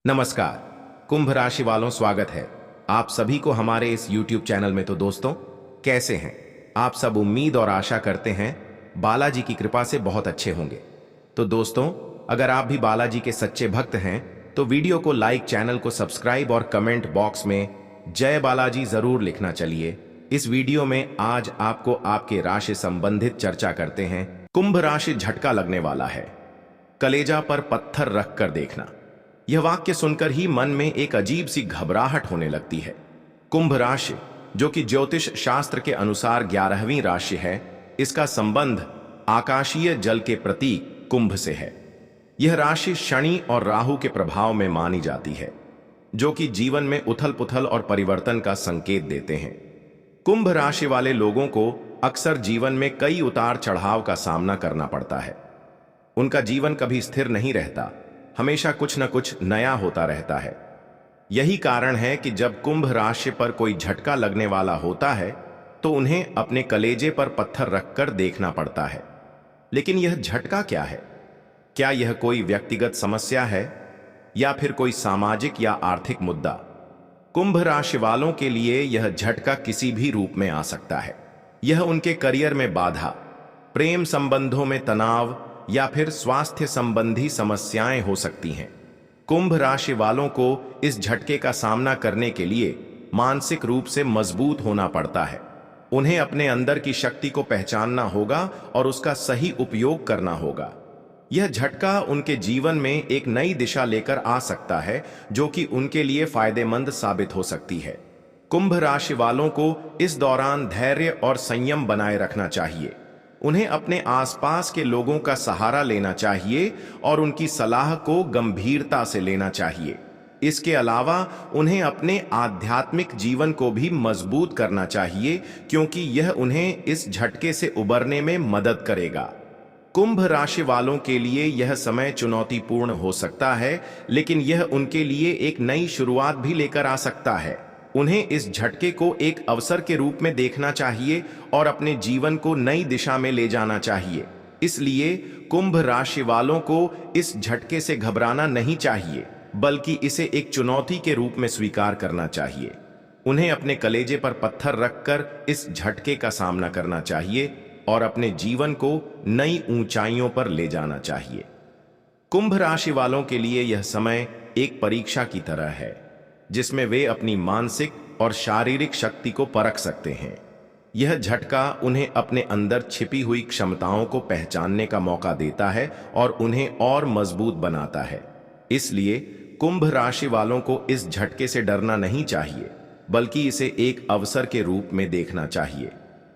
नमस्कार। कुंभ राशि वालों, स्वागत है आप सभी को हमारे इस YouTube चैनल में। तो दोस्तों, कैसे हैं आप सब? उम्मीद और आशा करते हैं बालाजी की कृपा से बहुत अच्छे होंगे। तो दोस्तों, अगर आप भी बालाजी के सच्चे भक्त हैं तो वीडियो को लाइक, चैनल को सब्सक्राइब और कमेंट बॉक्स में जय बालाजी जरूर लिखना। चलिए इस वीडियो में आज आपको आपके राशि संबंधित चर्चा करते हैं। कुंभ राशि झटका लगने वाला है, कलेजा पर पत्थर रखकर देखना। यह वाक्य सुनकर ही मन में एक अजीब सी घबराहट होने लगती है। कुंभ राशि, जो कि ज्योतिष शास्त्र के अनुसार 11वीं राशि है, इसका संबंध आकाशीय जल के प्रतीक कुंभ से है। यह राशि शनि और राहु के प्रभाव में मानी जाती है, जो कि जीवन में उथल पुथल और परिवर्तन का संकेत देते हैं। कुंभ राशि वाले लोगों को अक्सर जीवन में कई उतार चढ़ाव का सामना करना पड़ता है। उनका जीवन कभी स्थिर नहीं रहता, हमेशा कुछ न कुछ नया होता रहता है। यही कारण है कि जब कुंभ राशि पर कोई झटका लगने वाला होता है तो उन्हें अपने कलेजे पर पत्थर रखकर देखना पड़ता है। लेकिन यह झटका क्या है? क्या यह कोई व्यक्तिगत समस्या है या फिर कोई सामाजिक या आर्थिक मुद्दा? कुंभ राशि वालों के लिए यह झटका किसी भी रूप में आ सकता है। यह उनके करियर में बाधा, प्रेम संबंधों में तनाव या फिर स्वास्थ्य संबंधी समस्याएं हो सकती हैं। कुंभ राशि वालों को इस झटके का सामना करने के लिए मानसिक रूप से मजबूत होना पड़ता है। उन्हें अपने अंदर की शक्ति को पहचानना होगा और उसका सही उपयोग करना होगा। यह झटका उनके जीवन में एक नई दिशा लेकर आ सकता है, जो कि उनके लिए फायदेमंद साबित हो सकती है। कुंभ राशि वालों को इस दौरान धैर्य और संयम बनाए रखना चाहिए। उन्हें अपने आसपास के लोगों का सहारा लेना चाहिए और उनकी सलाह को गंभीरता से लेना चाहिए। इसके अलावा उन्हें अपने आध्यात्मिक जीवन को भी मजबूत करना चाहिए, क्योंकि यह उन्हें इस झटके से उबरने में मदद करेगा। कुंभ राशि वालों के लिए यह समय चुनौतीपूर्ण हो सकता है, लेकिन यह उनके लिए एक नई शुरुआत भी लेकर आ सकता है। उन्हें इस झटके को एक अवसर के रूप में देखना चाहिए और अपने जीवन को नई दिशा में ले जाना चाहिए। इसलिए कुंभ राशि वालों को इस झटके से घबराना नहीं चाहिए, बल्कि इसे एक चुनौती के रूप में स्वीकार करना चाहिए। उन्हें अपने कलेजे पर पत्थर रखकर इस झटके का सामना करना चाहिए और अपने जीवन को नई ऊंचाइयों पर ले जाना चाहिए। कुंभ राशि वालों के लिए यह समय एक परीक्षा की तरह है, जिसमें वे अपनी मानसिक और शारीरिक शक्ति को परख सकते हैं। यह झटका उन्हें अपने अंदर छिपी हुई क्षमताओं को पहचानने का मौका देता है और उन्हें और मजबूत बनाता है। इसलिए कुंभ राशि वालों को इस झटके से डरना नहीं चाहिए, बल्कि इसे एक अवसर के रूप में देखना चाहिए।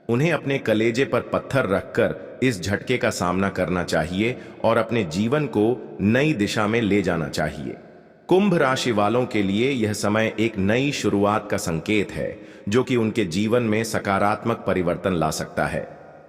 उन्हें अपने कलेजे पर पत्थर रखकर इस झटके का सामना करना चाहिए और अपने जीवन को नई दिशा में ले जाना चाहिए। कुंभ राशि वालों के लिए यह समय एक नई शुरुआत का संकेत है, जो कि उनके जीवन में सकारात्मक परिवर्तन ला सकता है।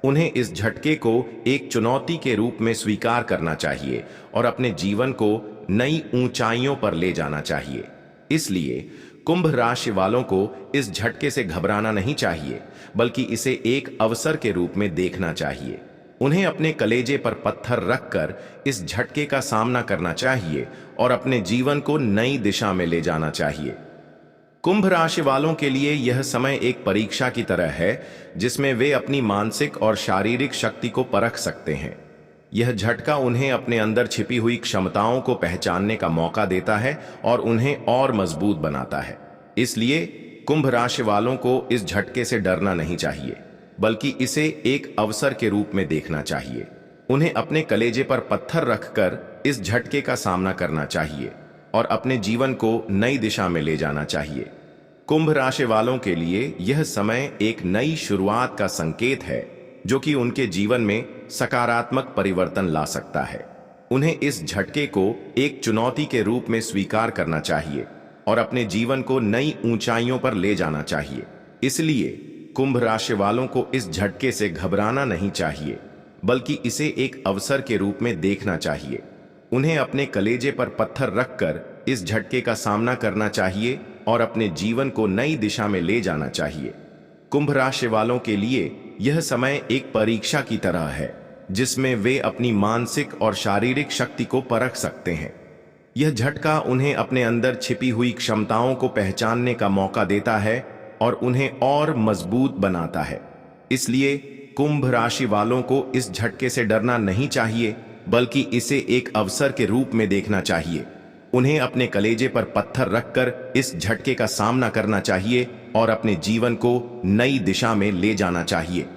उन्हें इस झटके को एक चुनौती के रूप में स्वीकार करना चाहिए और अपने जीवन को नई ऊंचाइयों पर ले जाना चाहिए। इसलिए कुंभ राशि वालों को इस झटके से घबराना नहीं चाहिए, बल्कि इसे एक अवसर के रूप में देखना चाहिए। उन्हें अपने कलेजे पर पत्थर रखकर इस झटके का सामना करना चाहिए और अपने जीवन को नई दिशा में ले जाना चाहिए। कुंभ राशि वालों के लिए यह समय एक परीक्षा की तरह है, जिसमें वे अपनी मानसिक और शारीरिक शक्ति को परख सकते हैं। यह झटका उन्हें अपने अंदर छिपी हुई क्षमताओं को पहचानने का मौका देता है और उन्हें और मजबूत बनाता है। इसलिए कुंभ राशि वालों को इस झटके से डरना नहीं चाहिए, बल्कि इसे एक अवसर के रूप में देखना चाहिए। उन्हें अपने कलेजे पर पत्थर रखकर इस झटके का सामना करना चाहिए और अपने जीवन को नई दिशा में ले जाना चाहिए। कुंभ राशि वालों के लिए यह समय एक नई शुरुआत का संकेत है, जो कि उनके जीवन में सकारात्मक परिवर्तन ला सकता है। उन्हें इस झटके को एक चुनौती के रूप में स्वीकार करना चाहिए और अपने जीवन को नई ऊंचाइयों पर ले जाना चाहिए। इसलिए कुंभ राशि वालों को इस झटके से घबराना नहीं चाहिए, बल्कि इसे एक अवसर के रूप में देखना चाहिए। उन्हें अपने कलेजे पर पत्थर रखकर इस झटके का सामना करना चाहिए और अपने जीवन को नई दिशा में ले जाना चाहिए। कुंभ राशि वालों के लिए यह समय एक परीक्षा की तरह है, जिसमें वे अपनी मानसिक और शारीरिक शक्ति को परख सकते हैं। यह झटका उन्हें अपने अंदर छिपी हुई क्षमताओं को पहचानने का मौका देता है और उन्हें और मजबूत बनाता है। इसलिए कुंभ राशि वालों को इस झटके से डरना नहीं चाहिए, बल्कि इसे एक अवसर के रूप में देखना चाहिए। उन्हें अपने कलेजे पर पत्थर रखकर इस झटके का सामना करना चाहिए और अपने जीवन को नई दिशा में ले जाना चाहिए।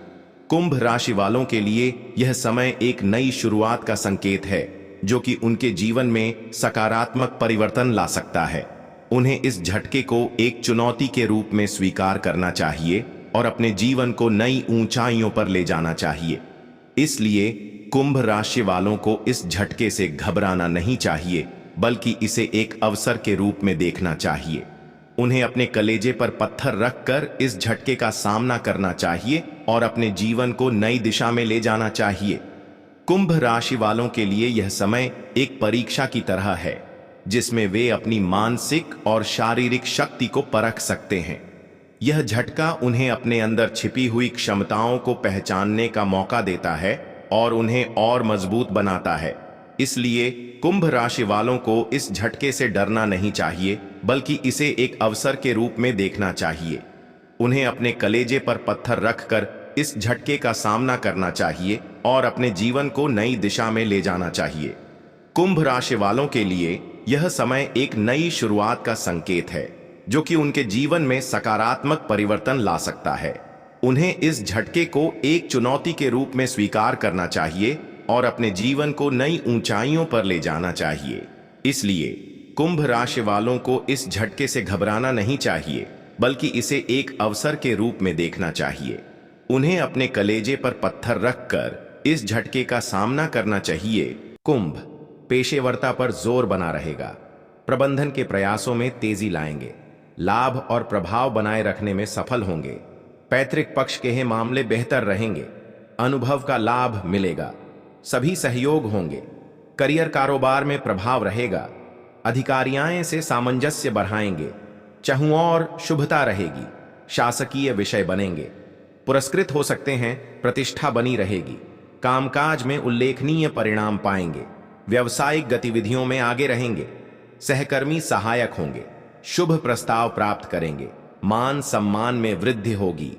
कुंभ राशि वालों के लिए यह समय एक नई शुरुआत का संकेत है, जो कि उनके जीवन में सकारात्मक परिवर्तन ला सकता है। उन्हें इस झटके को एक चुनौती के रूप में स्वीकार करना चाहिए और अपने जीवन को नई ऊंचाइयों पर ले जाना चाहिए। इसलिए कुंभ राशि वालों को इस झटके से घबराना नहीं चाहिए, बल्कि इसे एक अवसर के रूप में देखना चाहिए। उन्हें अपने कलेजे पर पत्थर रखकर इस झटके का सामना करना चाहिए और अपने जीवन को नई दिशा में ले जाना चाहिए। कुंभ राशि वालों के लिए यह समय एक परीक्षा की तरह है, जिसमें वे अपनी मानसिक और शारीरिक शक्ति को परख सकते हैं। यह झटका उन्हें अपने अंदर छिपी हुई क्षमताओं को पहचानने का मौका देता है और उन्हें और मजबूत बनाता है। इसलिए कुंभ राशि वालों को इस झटके से डरना नहीं चाहिए, बल्कि इसे एक अवसर के रूप में देखना चाहिए। उन्हें अपने कलेजे पर पत्थर रखकर इस झटके का सामना करना चाहिए और अपने जीवन को नई दिशा में ले जाना चाहिए। कुंभ राशि वालों के लिए यह समय एक नई शुरुआत का संकेत है, जो कि उनके जीवन में सकारात्मक परिवर्तन ला सकता है। उन्हें इस झटके को एक चुनौती के रूप में स्वीकार करना चाहिए और अपने जीवन को नई ऊंचाइयों पर ले जाना चाहिए। इसलिए कुंभ राशि वालों को इस झटके से घबराना नहीं चाहिए, बल्कि इसे एक अवसर के रूप में देखना चाहिए। उन्हें अपने कलेजे पर पत्थर रखकर इस झटके का सामना करना चाहिए। कुंभ पेशेवरता पर जोर बना रहेगा, प्रबंधन के प्रयासों में तेजी लाएंगे, लाभ और प्रभाव बनाए रखने में सफल होंगे। पैतृक पक्ष के मामले बेहतर रहेंगे, अनुभव का लाभ मिलेगा, सभी सहयोग होंगे। करियर कारोबार में प्रभाव रहेगा, अधिकारियां से सामंजस्य बढ़ाएंगे, चहुओर शुभता रहेगी, शासकीय विषय बनेंगे, पुरस्कृत हो सकते हैं, प्रतिष्ठा बनी रहेगी, कामकाज में उल्लेखनीय परिणाम पाएंगे, व्यावसायिक गतिविधियों में आगे रहेंगे, सहकर्मी सहायक होंगे, शुभ प्रस्ताव प्राप्त करेंगे, मान सम्मान में वृद्धि होगी,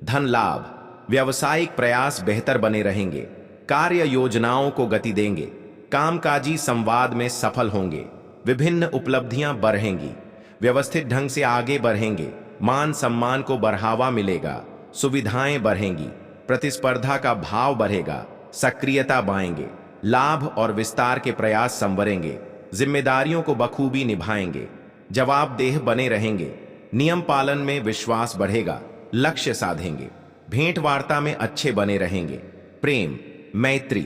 धन लाभ, व्यावसायिक प्रयास बेहतर बने रहेंगे, कार्य योजनाओं को गति देंगे, कामकाजी संवाद में सफल होंगे, विभिन्न उपलब्धियां बढ़ेंगी, व्यवस्थित ढंग से आगे बढ़ेंगे, मान सम्मान को बढ़ावा मिलेगा, सुविधाएं बढ़ेंगी, प्रतिस्पर्धा का भाव बढ़ेगा, सक्रियता बढ़ाएंगे, लाभ और विस्तार के प्रयास संवरेंगे, जिम्मेदारियों को बखूबी निभाएंगे, जवाबदेह बने रहेंगे, नियम पालन में विश्वास बढ़ेगा, लक्ष्य साधेंगे, भेंट वार्ता में अच्छे बने रहेंगे, प्रेम मैत्री,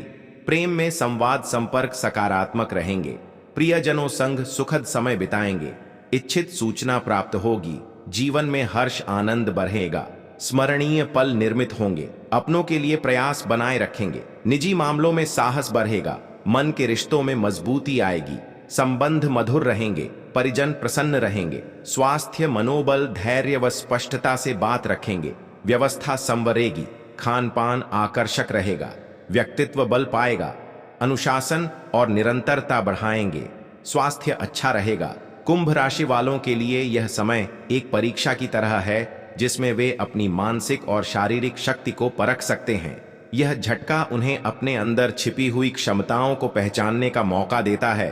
प्रेम में संवाद संपर्क सकारात्मक रहेंगे, प्रियजनों संग सुखद समय बिताएंगे, इच्छित सूचना प्राप्त होगी, जीवन में हर्ष आनंद बढ़ेगा, स्मरणीय पल निर्मित होंगे, अपनों के लिए प्रयास बनाए रखेंगे, निजी मामलों में साहस बढ़ेगा, मन के रिश्तों में मजबूती आएगी, संबंध मधुर रहेंगे, परिजन प्रसन्न रहेंगे, स्वास्थ्य मनोबल धैर्य व स्पष्टता से बात रखेंगे, व्यवस्था संवरेगी, खान पान आकर्षक रहेगा, व्यक्तित्व बल पाएगा, अनुशासन और निरंतरता बढ़ाएंगे, स्वास्थ्य अच्छा रहेगा। कुंभ राशि वालों के लिए यह समय एक परीक्षा की तरह है, जिसमें वे अपनी मानसिक और शारीरिक शक्ति को परख सकते हैं। यह झटका उन्हें अपने अंदर छिपी हुई क्षमताओं को पहचानने का मौका देता है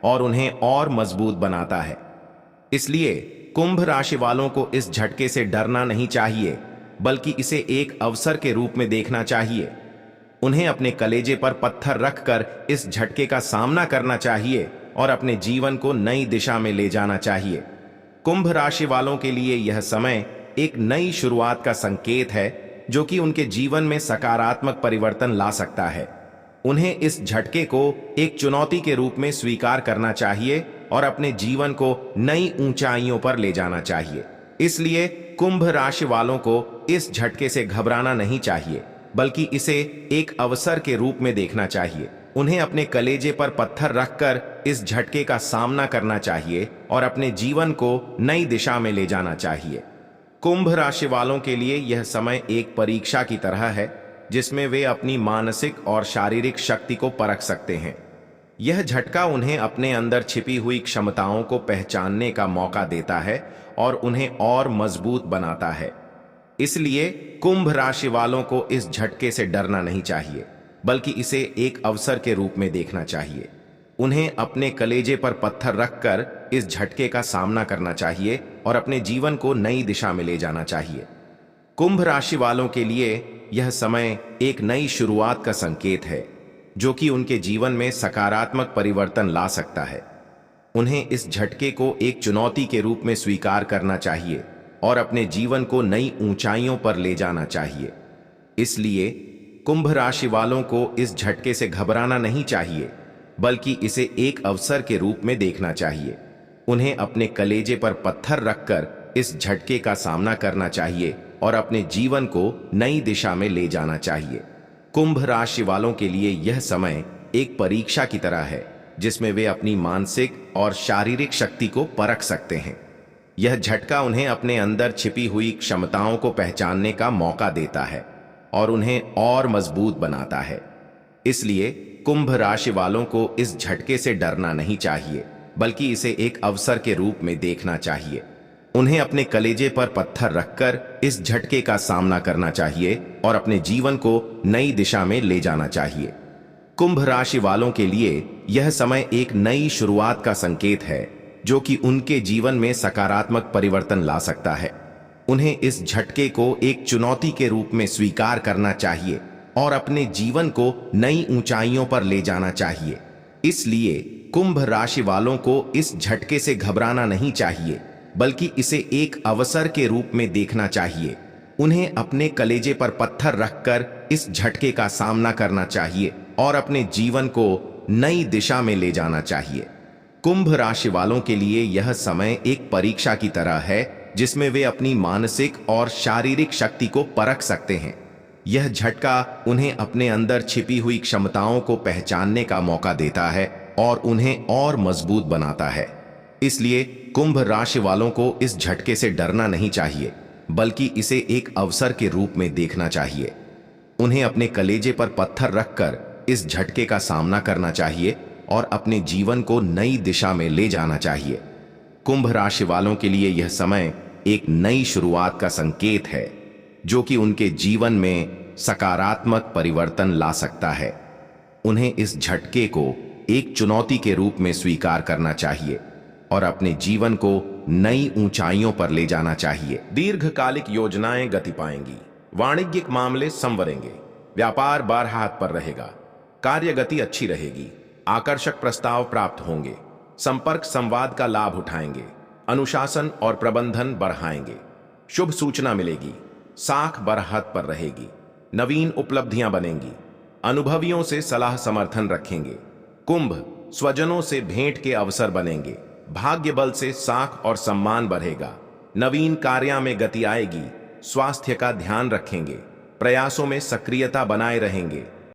और उन्हें और मजबूत बनाता है। इसलिए कुंभ राशि वालों को इस झटके से डरना नहीं चाहिए, बल्कि इसे एक अवसर के रूप में देखना चाहिए। उन्हें अपने कलेजे पर पत्थर रखकर इस झटके का सामना करना चाहिए और अपने जीवन को नई दिशा में ले जाना चाहिए। कुंभ राशि वालों के लिए यह समय एक नई शुरुआत का संकेत है, जो कि उनके जीवन में सकारात्मक परिवर्तन ला सकता है। उन्हें इस झटके को एक चुनौती के रूप में स्वीकार करना चाहिए और अपने जीवन को नई ऊंचाइयों पर ले जाना चाहिए। इसलिए कुंभ राशि वालों को इस झटके से घबराना नहीं चाहिए, बल्कि इसे एक अवसर के रूप में देखना चाहिए। उन्हें अपने कलेजे पर पत्थर रखकर इस झटके का सामना करना चाहिए और अपने जीवन को नई दिशा में ले जाना चाहिए। कुंभ राशि वालों के लिए यह समय एक परीक्षा की तरह है, जिसमें वे अपनी मानसिक और शारीरिक शक्ति को परख सकते हैं। यह झटका उन्हें अपने अंदर छिपी हुई क्षमताओं को पहचानने का मौका देता है और उन्हें और मजबूत बनाता है। इसलिए कुंभ राशि वालों को इस झटके से डरना नहीं चाहिए, बल्कि इसे एक अवसर के रूप में देखना चाहिए। उन्हें अपने कलेजे पर पत्थर रखकर इस झटके का सामना करना चाहिए और अपने जीवन को नई दिशा में ले जाना चाहिए। कुंभ राशि वालों के लिए यह समय एक नई शुरुआत का संकेत है, जो कि उनके जीवन में सकारात्मक परिवर्तन ला सकता है। उन्हें इस झटके को एक चुनौती के रूप में स्वीकार करना चाहिए और अपने जीवन को नई ऊंचाइयों पर ले जाना चाहिए। इसलिए कुंभ राशि वालों को इस झटके से घबराना नहीं चाहिए, बल्कि इसे एक अवसर के रूप में देखना चाहिए। उन्हें अपने कलेजे पर पत्थर रखकर इस झटके का सामना करना चाहिए और अपने जीवन को नई दिशा में ले जाना चाहिए। कुंभ राशि वालों के लिए यह समय एक परीक्षा की तरह है, जिसमें वे अपनी मानसिक और शारीरिक शक्ति को परख सकते हैं। यह झटका उन्हें अपने अंदर छिपी हुई क्षमताओं को पहचानने का मौका देता है और उन्हें और मजबूत बनाता है। इसलिए कुंभ राशि वालों को इस झटके से डरना नहीं चाहिए, बल्कि इसे एक अवसर के रूप में देखना चाहिए। उन्हें अपने कलेजे पर पत्थर रखकर इस झटके का सामना करना चाहिए और अपने जीवन को नई दिशा में ले जाना चाहिए। कुंभ राशि वालों के लिए यह समय एक नई शुरुआत का संकेत है, जो कि उनके जीवन में सकारात्मक परिवर्तन ला सकता है। उन्हें इस झटके को एक चुनौती के रूप में स्वीकार करना चाहिए और अपने जीवन को नई ऊंचाइयों पर ले जाना चाहिए। इसलिए कुंभ राशि वालों को इस झटके से घबराना नहीं चाहिए, बल्कि इसे एक अवसर के रूप में देखना चाहिए। उन्हें अपने कलेजे पर पत्थर रखकर इस झटके का सामना करना चाहिए और अपने जीवन को नई दिशा में ले जाना चाहिए। कुंभ राशि वालों के लिए यह समय एक परीक्षा की तरह है, जिसमें वे अपनी मानसिक और शारीरिक शक्ति को परख सकते हैं। यह झटका उन्हें अपने अंदर छिपी हुई क्षमताओं को पहचानने का मौका देता है और उन्हें और मजबूत बनाता है। इसलिए कुंभ राशि वालों को इस झटके से डरना नहीं चाहिए, बल्कि इसे एक अवसर के रूप में देखना चाहिए। उन्हें अपने कलेजे पर पत्थर रखकर इस झटके का सामना करना चाहिए और अपने जीवन को नई दिशा में ले जाना चाहिए। कुंभ राशि वालों के लिए यह समय एक नई शुरुआत का संकेत है, जो कि उनके जीवन में सकारात्मक परिवर्तन ला सकता है। उन्हें इस झटके को एक चुनौती के रूप में स्वीकार करना चाहिए और अपने जीवन को नई ऊंचाइयों पर ले जाना चाहिए। दीर्घकालिक योजनाएं गति पाएंगी, वाणिज्यिक मामले संवरेंगे, व्यापार बारहात पर रहेगा, कार्य गति अच्छी रहेगी, आकर्षक प्रस्ताव प्राप्त होंगे, संपर्क संवाद का लाभ उठाएंगे, अनुशासन और प्रबंधन बढ़ाएंगे, शुभ सूचना मिलेगी, साख बरहत पर रहेगी, नवीन उपलब्धियां बनेंगी, अनुभवियों से सलाह समर्थन रखेंगे। कुंभ स्वजनों से भेंट के अवसर बनेंगे, भाग्य बल से साख और सम्मान बढ़ेगा, नवीन कार्यों में गति आएगी, स्वास्थ्य का ध्यान रखेंगे, प्रयासों में सक्रियता बनाए रहेंगे,